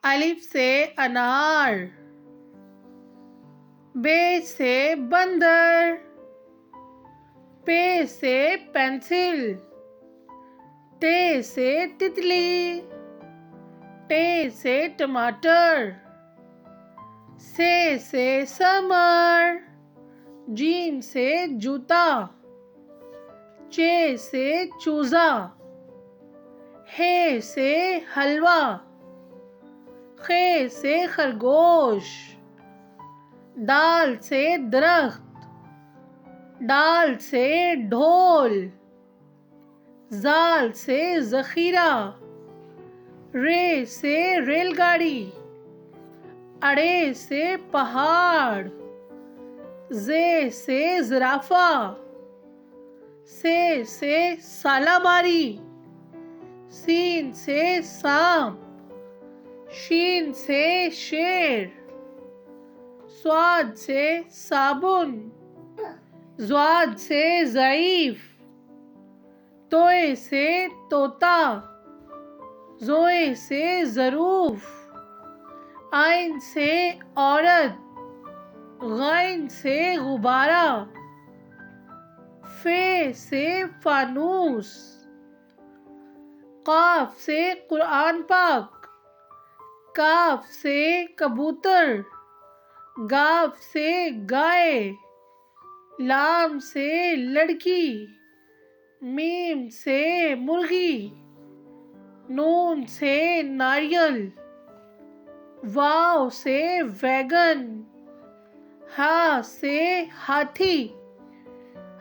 الف سے انار، بے سے بندر، پے سے پینسل، ٹے سے تتلی، ٹے سے ٹماٹر، سے سمر، جیم سے جوتا، چے سے چوزا، ہے سے حلوہ، خے سے خرگوش، دال سے درخت، ڈال سے ڈھول، زال سے ذخیرہ، رے سے ریل گاڑی، اڑے سے پہاڑ، زے سے زرافہ، سے سالاماری، سین سے سانپ، شین سے شیر، صاد سے صابن، ضاد سے ضعیف، توئے سے طوطا، زوئے سے ظروف، عین سے عورت، غین سے غبارہ، فے سے فانوس، قاف سے قرآن پاک، کاف سے کبوتر، گاف سے گائے، لام سے لڑکی، میم سے مرغی، نون سے ناریل، واو سے ویگن، ہا سے ہاتھی،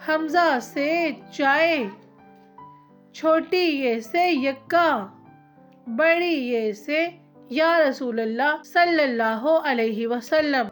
حمزہ سے چائے، چھوٹی یہ سے یکا، بڑی یہ سے یا رسول اللہ صلی اللہ علیہ وسلم۔